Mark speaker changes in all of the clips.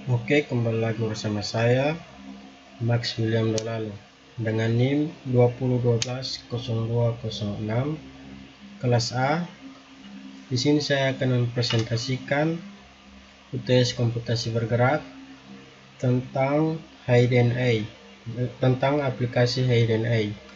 Speaker 1: Oke, kembali lagi bersama saya Max William Dolalo dengan NIM 2012-0206 kelas A. Di sini saya akan mempresentasikan UTS komputasi bergerak tentang Hidden-A, tentang aplikasi Hidden-A.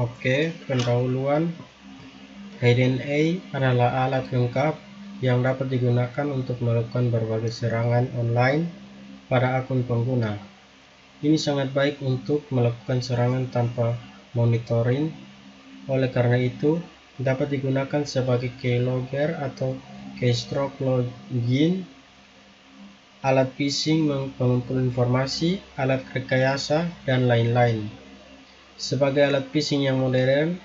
Speaker 1: Oke, pendahuluan. Hidden-A adalah alat lengkap yang dapat digunakan untuk melakukan berbagai serangan online pada akun pengguna. Ini sangat baik untuk melakukan serangan tanpa monitoring. Oleh karena itu, dapat digunakan sebagai keylogger atau keystroke login, alat phishing pengumpul informasi, alat rekayasa, dan lain-lain. Sebagai alat phishing yang modern,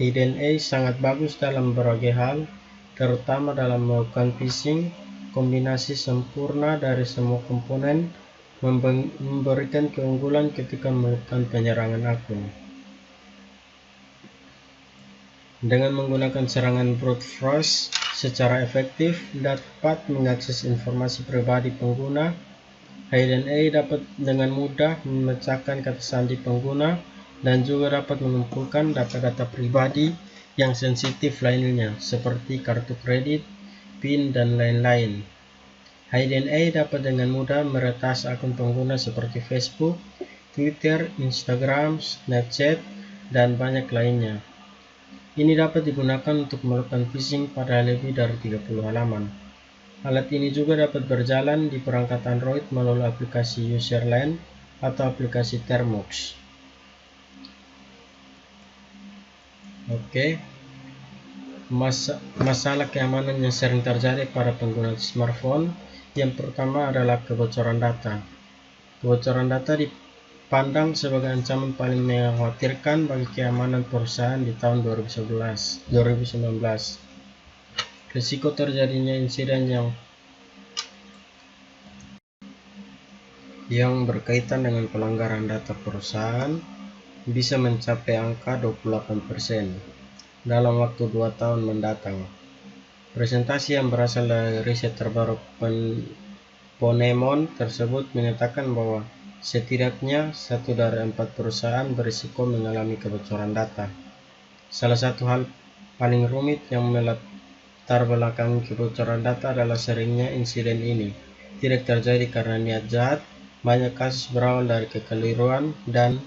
Speaker 1: Hidden-A sangat bagus dalam berbagai hal, terutama dalam melakukan phishing. Kombinasi sempurna dari semua komponen memberikan keunggulan ketika melakukan penyerangan akun. Dengan menggunakan serangan brute force secara efektif dapat mengakses informasi pribadi pengguna, Hidden-A dapat dengan mudah memecahkan kata sandi pengguna dan juga dapat mengumpulkan data-data pribadi yang sensitif lainnya seperti kartu kredit, PIN, dan lain-lain. Hidden-A dapat dengan mudah meretas akun pengguna seperti Facebook, Twitter, Instagram, Snapchat, dan banyak lainnya. Ini dapat digunakan untuk melakukan phishing pada lebih dari 30 halaman. Alat ini juga dapat berjalan di perangkat Android melalui aplikasi Userland atau aplikasi Termux. Oke, masalah keamanan yang sering terjadi pada pengguna smartphone. Yang pertama adalah kebocoran data. Kebocoran data dipandang sebagai ancaman paling mengkhawatirkan bagi keamanan perusahaan di tahun 2019. Risiko terjadinya insiden yang berkaitan dengan pelanggaran data perusahaan bisa mencapai angka 28% dalam waktu 2 tahun mendatang. Presentasi yang berasal dari riset terbaru Ponemon tersebut menyatakan bahwa setidaknya 1 dari 4 perusahaan berisiko mengalami kebocoran data. Salah satu hal paling rumit yang melatar belakangi kebocoran data adalah seringnya insiden ini tidak terjadi karena niat jahat. Banyak kasus berawal dari kekeliruan dan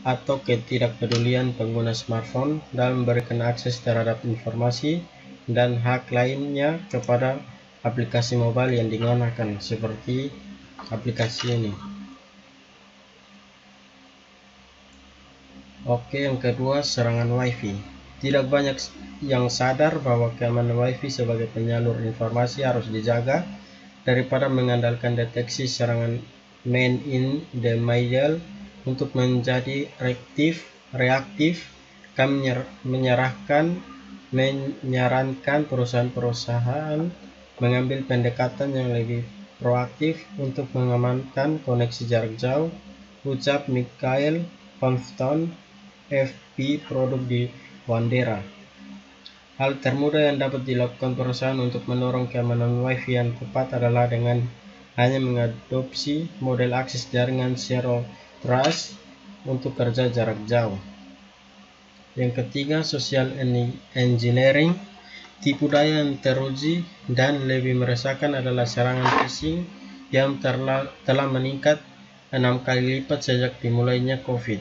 Speaker 1: atau ketidakpedulian pengguna smartphone dalam memberikan akses terhadap informasi dan hak lainnya kepada aplikasi mobile yang digunakan, seperti aplikasi ini. Oke, yang kedua, serangan WiFi. Tidak banyak yang sadar bahwa keamanan WiFi sebagai penyalur informasi harus dijaga. Daripada mengandalkan deteksi serangan man in the middle untuk menjadi reaktif, kami menyarankan perusahaan-perusahaan mengambil pendekatan yang lebih proaktif untuk mengamankan koneksi jarak jauh, ucap Michael Compton, FP Produk di Wandera. Hal termudah yang dapat dilakukan perusahaan untuk mendorong keamanan WiFi yang tepat adalah dengan hanya mengadopsi model akses jaringan Zero Trust untuk kerja jarak jauh. Yang ketiga, social engineering. Tipu daya yang teruji dan lebih meresahkan adalah serangan phishing yang telah meningkat 6 kali lipat sejak dimulainya COVID.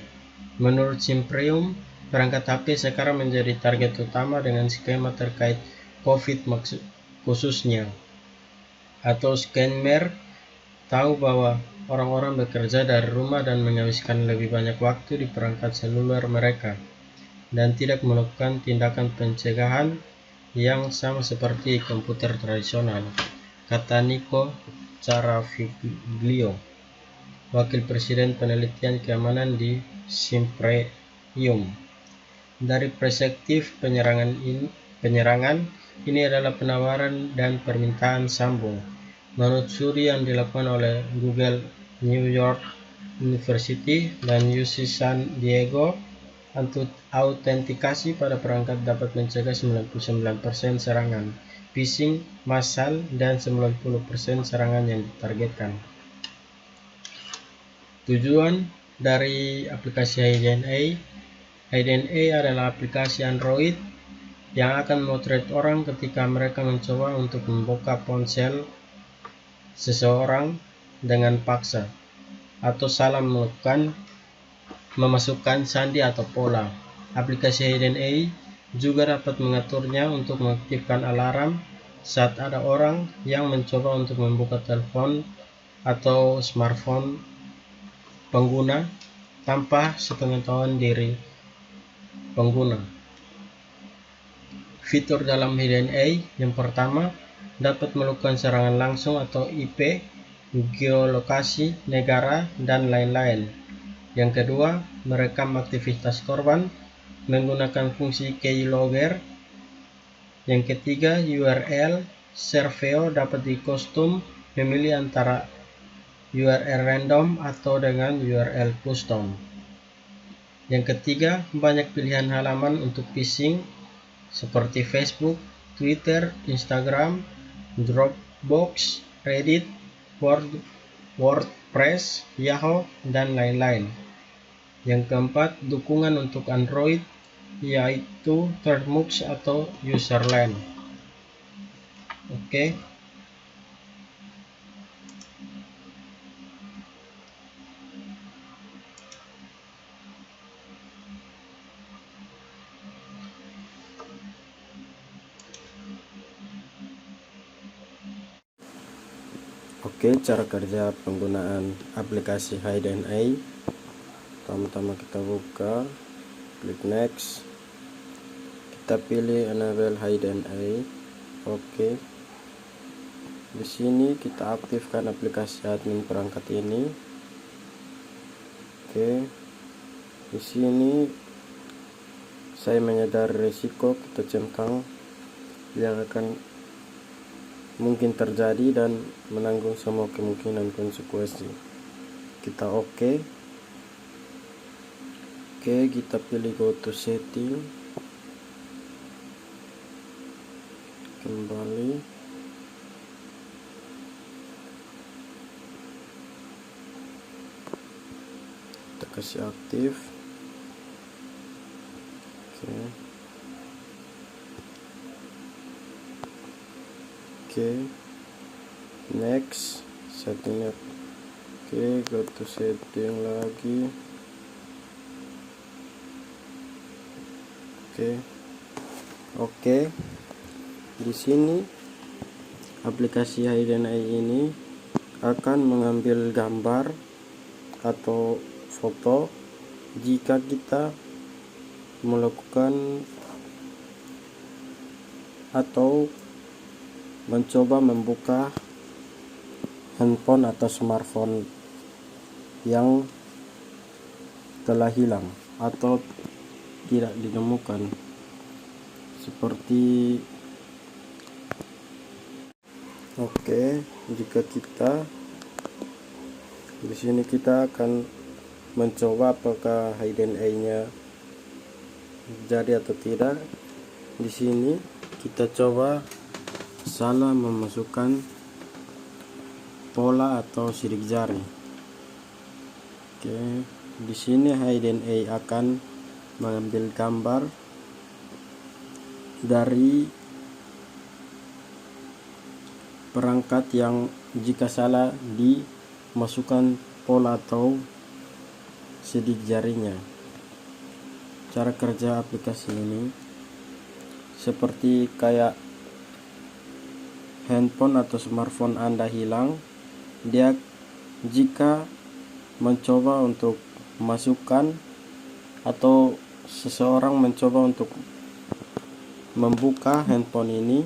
Speaker 1: Menurut Simprium, perangkat HP sekarang menjadi target utama dengan skema terkait COVID khususnya. Atau scammer tahu bahwa orang-orang bekerja dari rumah dan menghabiskan lebih banyak waktu di perangkat seluler mereka dan tidak melakukan tindakan pencegahan yang sama seperti komputer tradisional, kata Nico Carafiglio, Wakil Presiden Penelitian Keamanan di Simprium. Dari perspektif penyerangan, ini adalah penawaran dan permintaan sambung. Menurut studi yang dilakukan oleh Google New York University, dan UC San Diego. Autentikasi pada perangkat dapat mencegah 99% serangan phishing massal dan 90% serangan yang ditargetkan. Tujuan dari aplikasi HiddenA. HiddenA adalah aplikasi Android yang akan memotret orang ketika mereka mencoba untuk membuka ponsel seseorang dengan paksa atau salah memasukkan sandi atau pola. Aplikasi HiddenA juga dapat mengaturnya untuk mengaktifkan alarm saat ada orang yang mencoba untuk membuka telepon atau smartphone pengguna tanpa sepengetahuan diri pengguna. Fitur dalam HiddenA yang pertama dapat melakukan serangan langsung atau IP, geolokasi negara, dan lain-lain. Yang kedua, merekam aktivitas korban menggunakan fungsi keylogger. Yang ketiga, URL Serveo dapat dikostum memilih antara URL random atau dengan URL custom. Yang ketiga, banyak pilihan halaman untuk phishing seperti Facebook, Twitter, Instagram, Dropbox, Reddit, WordPress, Yahoo, dan lain-lain. Yang keempat, dukungan untuk Android, yaitu Termux atau Userland. Oke. Oke, cara kerja penggunaan aplikasi HiddenA. Pertama-tama kita buka, klik next, kita pilih enable HiddenA. Oke, di sini kita aktifkan aplikasi admin perangkat ini. Oke, di sini saya menyadari risiko kita centang yang akan mungkin terjadi dan menanggung semua kemungkinan konsekuensi. Kita oke, kita pilih go to setting, kembali, kita kasih aktif. Oke, next, setting. Oke, go to setting lagi. Oke. Di sini aplikasi HiddenA ini akan mengambil gambar atau foto jika kita melakukan atau mencoba membuka handphone atau smartphone yang telah hilang atau tidak ditemukan, seperti jika kita di sini kita akan mencoba apakah HiddenA-nya jadi atau tidak. Di sini kita coba salah memasukkan pola atau sidik jari. Di sini HiddenA akan mengambil gambar dari perangkat yang jika salah dimasukkan pola atau sidik jarinya. Cara kerja aplikasi ini seperti kayak handphone atau smartphone Anda hilang, dia jika mencoba untuk masukkan atau seseorang mencoba untuk membuka handphone ini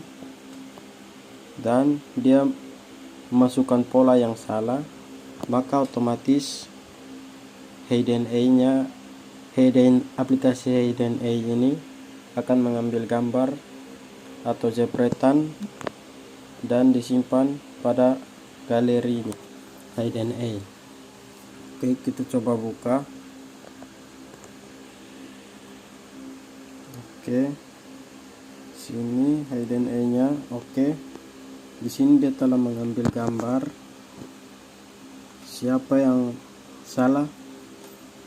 Speaker 1: dan dia memasukkan pola yang salah, maka otomatis aplikasi HiddenA ini akan mengambil gambar atau jepretan dan disimpan pada galeri HiddenA. Oke, kita coba buka. Oke, sini hidden nya. Oke, di sini dia telah mengambil gambar. Siapa yang salah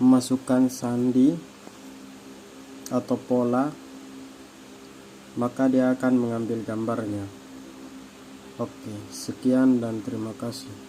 Speaker 1: memasukkan sandi atau pola, maka dia akan mengambil gambarnya. Oke, sekian dan terima kasih.